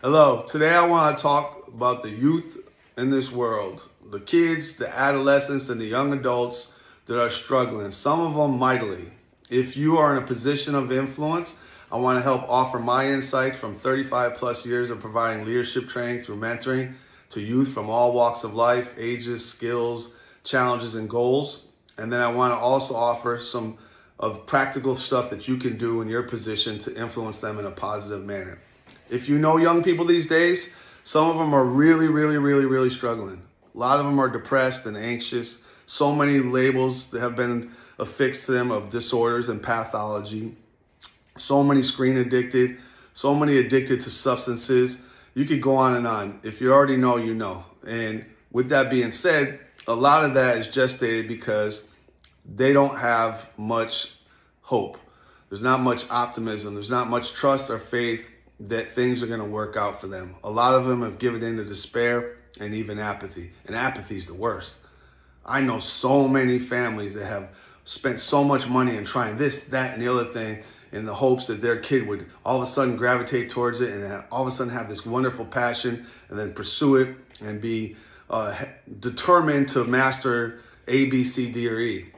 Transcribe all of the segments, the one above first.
Hello, today I want to talk about the youth in this world, the kids, the adolescents, and the young adults that are struggling, some of them mightily. If you are in a position of influence, I want to help offer my insights from 35 plus years of providing leadership training through mentoring to youth from all walks of life, ages, skills, challenges, and goals. And then I want to also offer some of practical stuff that you can do in your position to influence them in a positive manner. If you know young people these days, some of them are really struggling. A lot of them are depressed and anxious. So many labels that have been affixed to them of disorders and pathology. So many screen addicted, so many addicted to substances. You could go on and on. If you already know, you know. And with that being said, a lot of that is gestated because they don't have much hope. There's not much optimism. There's not much trust or faith that things are going to work out for them. A lot of them have given in to despair and even apathy. And apathy is the worst. I know so many families that have spent so much money in trying this, that, and the other thing in the hopes that their kid would all of a sudden gravitate towards it and all of a sudden have this wonderful passion and then pursue it and be determined to master A, B, C, D, or E.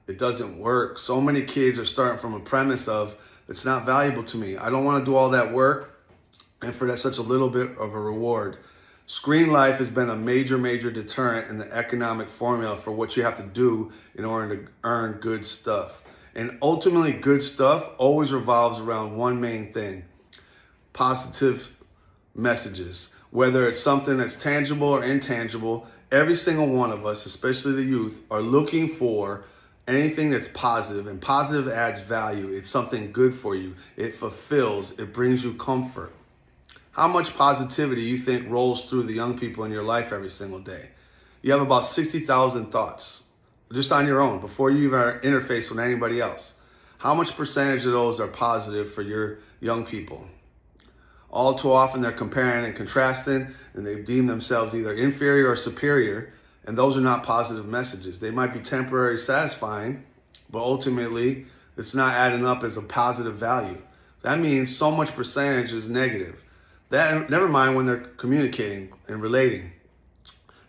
It doesn't work. So many kids are starting from a premise of, it's not valuable to me. I don't want to do all that work and for that such a little bit of a reward. Screen life has been a major deterrent in the economic formula for what you have to do in order to earn good stuff. And ultimately, good stuff always revolves around one main thing: positive messages. Whether it's something that's tangible or intangible, every single one of us, especially the youth, are looking for anything that's positive, and positive adds value. It's something good for you. It fulfills. It brings you comfort. How much positivity you think rolls through the young people in your life every single day? You have about 60,000 thoughts just on your own before you even interface with anybody else. How much percentage of those are positive for your young people? All too often they're comparing and contrasting, and they deem themselves either inferior or superior. And those are not positive messages. They might be temporarily satisfying, but ultimately it's not adding up as a positive value. That means so much percentage is negative. That, never mind when they're communicating and relating.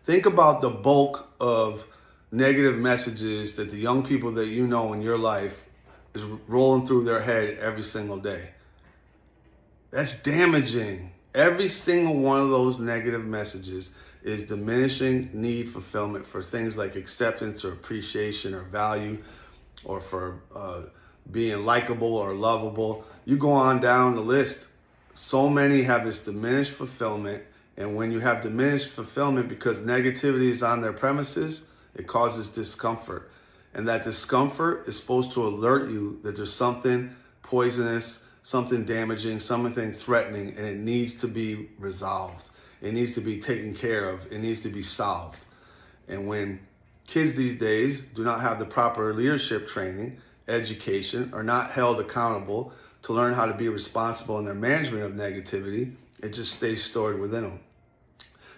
Think about the bulk of negative messages that the young people that you know in your life is rolling through their head every single day. That's damaging. Every single one of those negative messages is diminishing need fulfillment for things like acceptance or appreciation or value, or for being likable or lovable. You go on down the list. So many have this diminished fulfillment, and when you have diminished fulfillment because negativity is on their premises, it causes discomfort. And that discomfort is supposed to alert you that there's something poisonous, something damaging, something threatening, and it needs to be resolved. It needs to be taken care of. It needs to be solved. And when kids these days do not have the proper leadership training, education, are not held accountable to learn how to be responsible in their management of negativity, it just stays stored within them.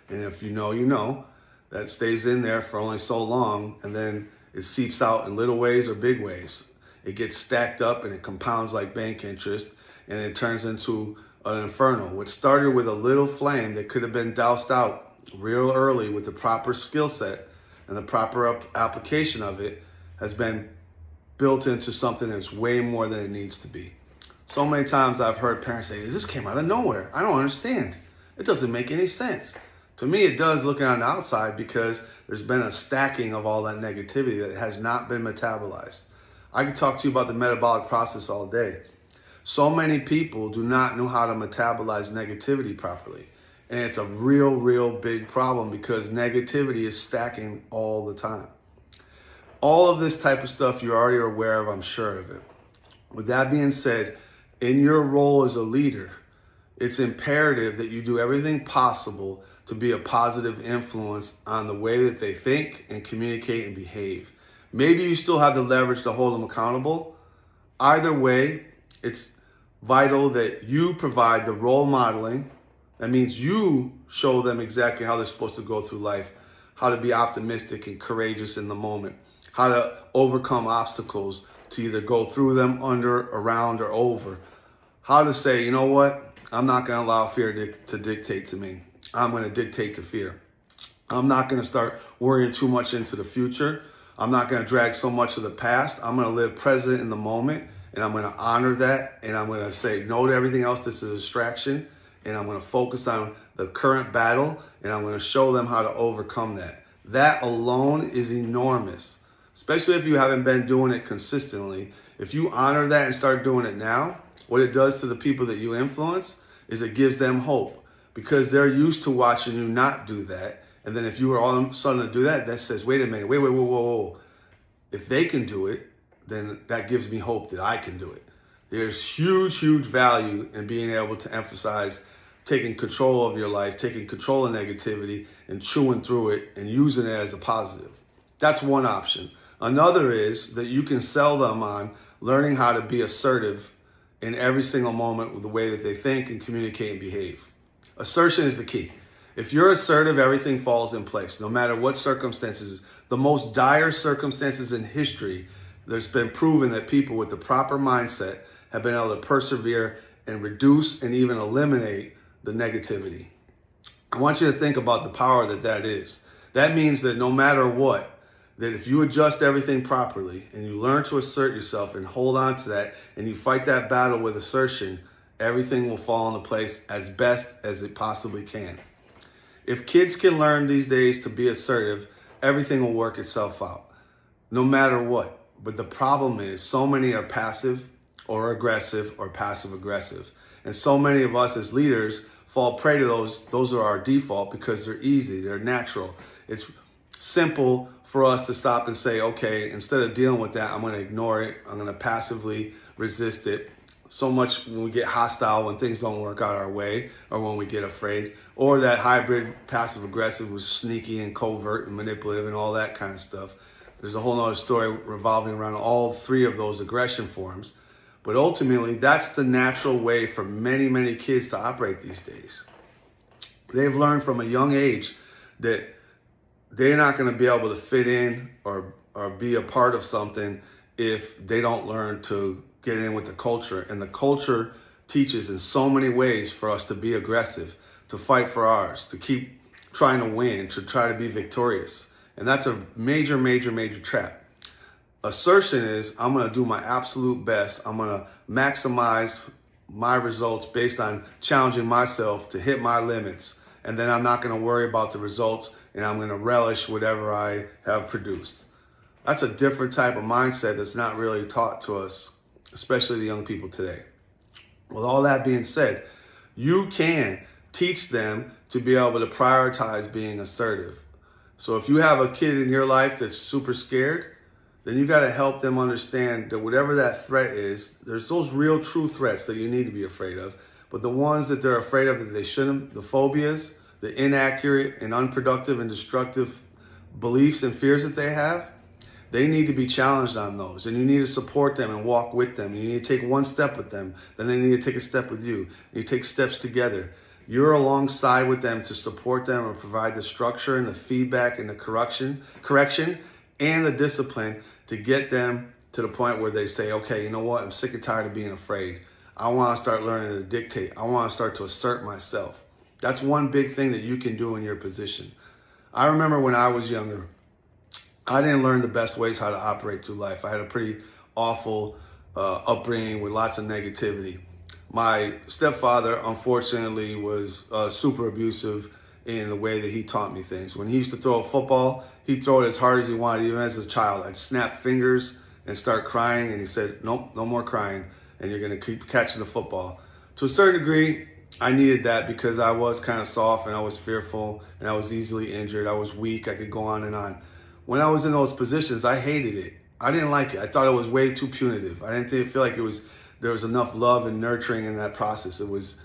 And if you know, you know, that stays in there for only so long, and then it seeps out in little ways or big ways. It gets stacked up and it compounds like bank interest, and it turns into an inferno. What started with a little flame that could have been doused out real early with the proper skill set and the proper application of it has been built into something that's way more than it needs to be. So many times I've heard parents say, this came out of nowhere. I don't understand. It doesn't make any sense. To me, it does looking on the outside, because there's been a stacking of all that negativity that has not been metabolized. I could talk to you about the metabolic process all day. So many people do not know how to metabolize negativity properly. And it's a real big problem, because negativity is stacking all the time. All of this type of stuff you're already aware of, I'm sure of it. With that being said, in your role as a leader, it's imperative that you do everything possible to be a positive influence on the way that they think and communicate and behave. Maybe you still have the leverage to hold them accountable. Either way, it's vital that you provide the role modeling. That means you show them exactly how they're supposed to go through life, how to be optimistic and courageous in the moment, how to overcome obstacles, to either go through them, under, around, or over. How to say, you know what, I'm not going to allow fear to dictate to me. I'm going to dictate to fear. I'm not going to start worrying too much into the future. I'm not going to drag so much of the past. I'm going to live present in the moment, and I'm going to honor that, and I'm going to say no to everything else that's a distraction, and I'm going to focus on the current battle, and I'm going to show them how to overcome that. That alone is enormous, especially if you haven't been doing it consistently. If you honor that and start doing it now, what it does to the people that you influence is it gives them hope, because they're used to watching you not do that. And then if you were all of a sudden to do that, that says, wait a minute, whoa. If they can do it, then that gives me hope that I can do it. There's huge value in being able to emphasize taking control of your life, taking control of negativity, and chewing through it and using it as a positive. That's one option. Another is that you can sell them on learning how to be assertive in every single moment with the way that they think and communicate and behave. Assertion is the key. If you're assertive, everything falls in place, no matter what circumstances. The most dire circumstances in history, there's been proven that people with the proper mindset have been able to persevere and reduce and even eliminate the negativity. I want you to think about the power that is. That means that no matter what, that if you adjust everything properly and you learn to assert yourself and hold on to that and you fight that battle with assertion, everything will fall into place as best as it possibly can. If kids can learn these days to be assertive, everything will work itself out, no matter what. But the problem is so many are passive or aggressive or passive aggressive. And so many of us as leaders fall prey to those. Those are our default because they're easy, they're natural. It's simple for us to stop and say, okay, instead of dealing with that, I'm going to ignore it. I'm going to passively resist it. So much when we get hostile, when things don't work out our way, or when we get afraid, or that hybrid passive aggressive was sneaky and covert and manipulative and all that kind of stuff. There's a whole nother story revolving around all three of those aggression forms. But ultimately, that's the natural way for many kids to operate these days. They've learned from a young age that they're not going to be able to fit in or be a part of something if they don't learn to get in with the culture. And the culture teaches in so many ways for us to be aggressive, to fight for ours, to keep trying to win, to try to be victorious. And that's a major trap. Assertion is, I'm going to do my absolute best. I'm going to maximize my results based on challenging myself to hit my limits. And then I'm not going to worry about the results, and I'm going to relish whatever I have produced. That's a different type of mindset that's not really taught to us, especially the young people today. With all that being said, you can teach them to be able to prioritize being assertive. So if you have a kid in your life that's super scared, then you got to help them understand that whatever that threat is, there's those real true threats that you need to be afraid of. But the ones that they're afraid of that they shouldn't, the phobias, the inaccurate and unproductive and destructive beliefs and fears that they have, they need to be challenged on those. And you need to support them and walk with them. You need to take one step with them. Then they need to take a step with you. You take steps together. You're alongside with them to support them and provide the structure and the feedback and the correction and the discipline to get them to the point where they say, okay, you know what? I'm sick and tired of being afraid. I want to start learning to dictate. I want to start to assert myself. That's one big thing that you can do in your position. I remember when I was younger, I didn't learn the best ways how to operate through life. I had a pretty awful upbringing with lots of negativity. My stepfather, unfortunately, was super abusive in the way that he taught me things. When he used to throw a football, he'd throw it as hard as he wanted, even as a child. I'd snap fingers and start crying, and he said, nope, no more crying, and you're going to keep catching the football. To a certain degree, I needed that because I was kind of soft, and I was fearful, and I was easily injured. I was weak. I could go on and on. When I was in those positions, I hated it. I didn't like it. I thought it was way too punitive. I didn't feel like there was enough love and nurturing in that process. It was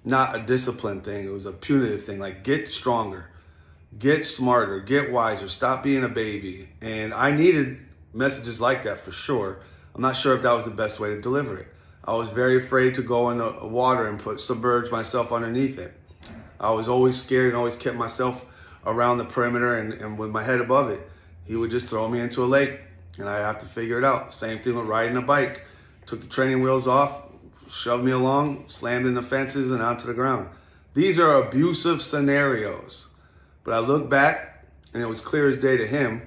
not a discipline thing. It was a punitive thing. Like, get stronger, get smarter, get wiser, stop being a baby. And I needed messages like that for sure. I'm not sure if that was the best way to deliver it. I was very afraid to go in the water and submerge myself underneath it. I was always scared and always kept myself around the perimeter and with my head above it. He would just throw me into a lake and I'd have to figure it out. Same thing with riding a bike. Took the training wheels off, shoved me along, slammed in the fences and onto the ground. These are abusive scenarios. But I look back and it was clear as day to him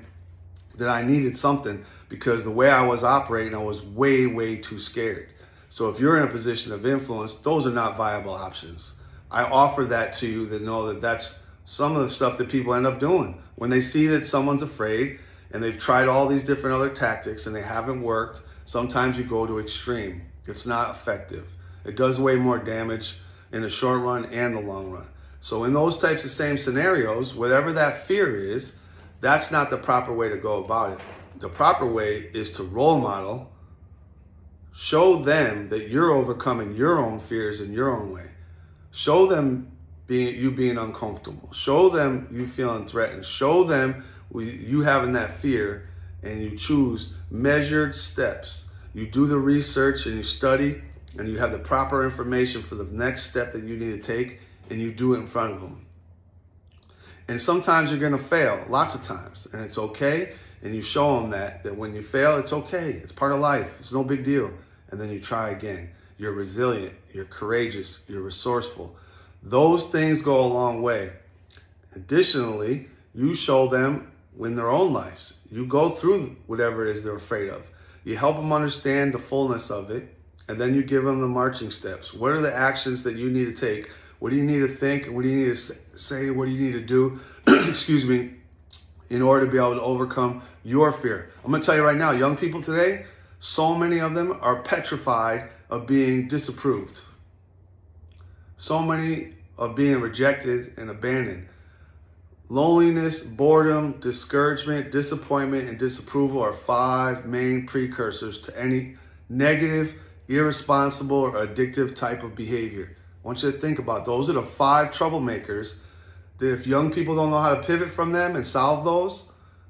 that I needed something, because the way I was operating, I was way, way too scared. So if you're in a position of influence, those are not viable options. I offer that to you, to know that that's some of the stuff that people end up doing. When they see that someone's afraid and they've tried all these different other tactics and they haven't worked, sometimes you go to extreme. It's not effective. It does way more damage in the short run and the long run. So in those types of same scenarios, whatever that fear is, that's not the proper way to go about it. The proper way is to role model, show them that you're overcoming your own fears in your own way. Show them you being uncomfortable. Show them you feeling threatened. Show them you having that fear, and you choose measured steps. You do the research and you study, and you have the proper information for the next step that you need to take, and you do it in front of them. And sometimes you're going to fail, lots of times, and it's okay. And you show them that when you fail, it's okay. It's part of life. It's no big deal. And then you try again. You're resilient. You're courageous. You're resourceful. Those things go a long way. Additionally, you show them in their own lives. You go through whatever it is they're afraid of. You help them understand the fullness of it, and then you give them the marching steps. What are the actions that you need to take? What do you need to think? What do you need to say? What do you need to do? Excuse me. In order to be able to overcome your fear. I'm going to tell you right now, young people today, so many of them are petrified of being disapproved. So many of being rejected and abandoned. Loneliness, boredom, discouragement, disappointment, and disapproval are 5 main precursors to any negative, irresponsible, or addictive type of behavior. I want you to think about those. Are the 5 troublemakers that if young people don't know how to pivot from them and solve those,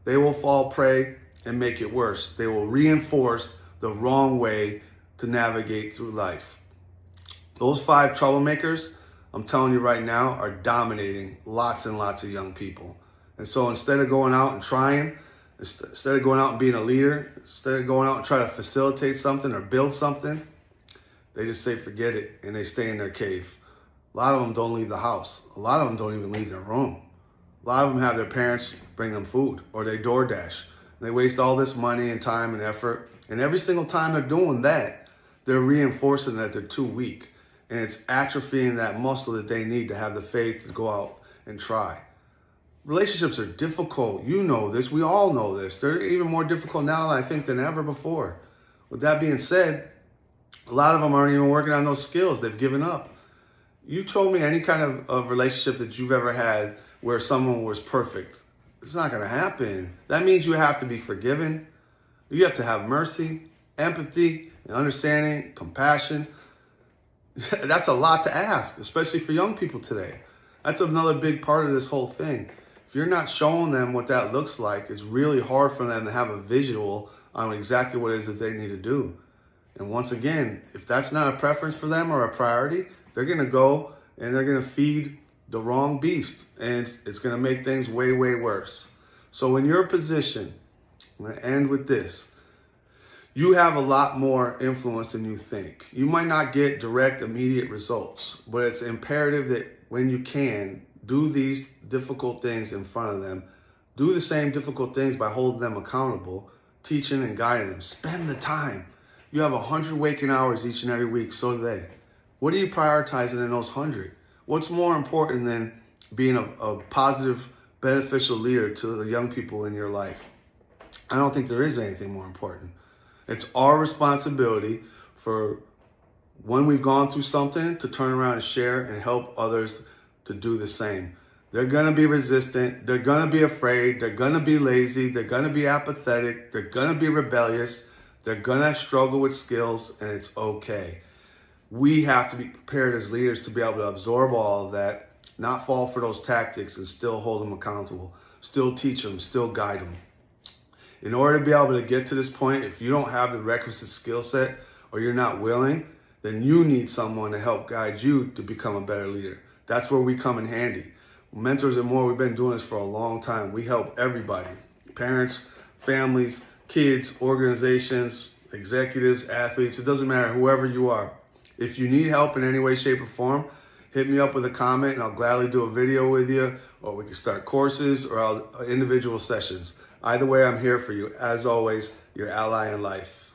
they will fall prey and make it worse. They will reinforce the wrong way to navigate through life. Those 5 troublemakers, I'm telling you right now, are dominating lots and lots of young people. And so instead of going out and trying, instead of going out and being a leader, instead of going out and trying to facilitate something or build something, they just say forget it and they stay in their cave. A lot of them don't leave the house. A lot of them don't even leave their room. A lot of them have their parents bring them food, or they DoorDash. They waste all this money and time and effort. And every single time they're doing that, they're reinforcing that they're too weak. And it's atrophying that muscle that they need to have the faith to go out and try. Relationships are difficult. You know this. We all know this. They're even more difficult now, I think, than ever before. With that being said, a lot of them aren't even working on those skills. They've given up. You told me any kind of relationship that you've ever had where someone was perfect. It's not going to happen. That means you have to be forgiven. You have to have mercy, empathy, and understanding, compassion. That's a lot to ask, especially for young people today. That's another big part of this whole thing. If you're not showing them what that looks like, it's really hard for them to have a visual on exactly what it is that they need to do. And once again, if that's not a preference for them or a priority, they're going to go and they're going to feed the wrong beast. And it's going to make things way, way worse. So in your position, I'm going to end with this. You have a lot more influence than you think. You might not get direct, immediate results, but it's imperative that when you can, do these difficult things in front of them. Do the same difficult things by holding them accountable, teaching and guiding them. Spend the time. You have 100 waking hours each and every week, so do they. What are you prioritizing in those 100? What's more important than being a positive, beneficial leader to the young people in your life? I don't think there is anything more important. It's our responsibility for when we've gone through something to turn around and share and help others to do the same. They're going to be resistant. They're going to be afraid. They're going to be lazy. They're going to be apathetic. They're going to be rebellious. They're going to struggle with skills, and it's okay. We have to be prepared as leaders to be able to absorb all of that, not fall for those tactics, and still hold them accountable, still teach them, still guide them. In order to be able to get to this point, if you don't have the requisite skill set or you're not willing, then you need someone to help guide you to become a better leader. That's where we come in handy. Mentors and More, we've been doing this for a long time. We help everybody, parents, families, kids, organizations, executives, athletes. It doesn't matter, whoever you are. If you need help in any way, shape, or form, hit me up with a comment and I'll gladly do a video with you, or we can start courses or individual sessions. Either way, I'm here for you. As always, your ally in life.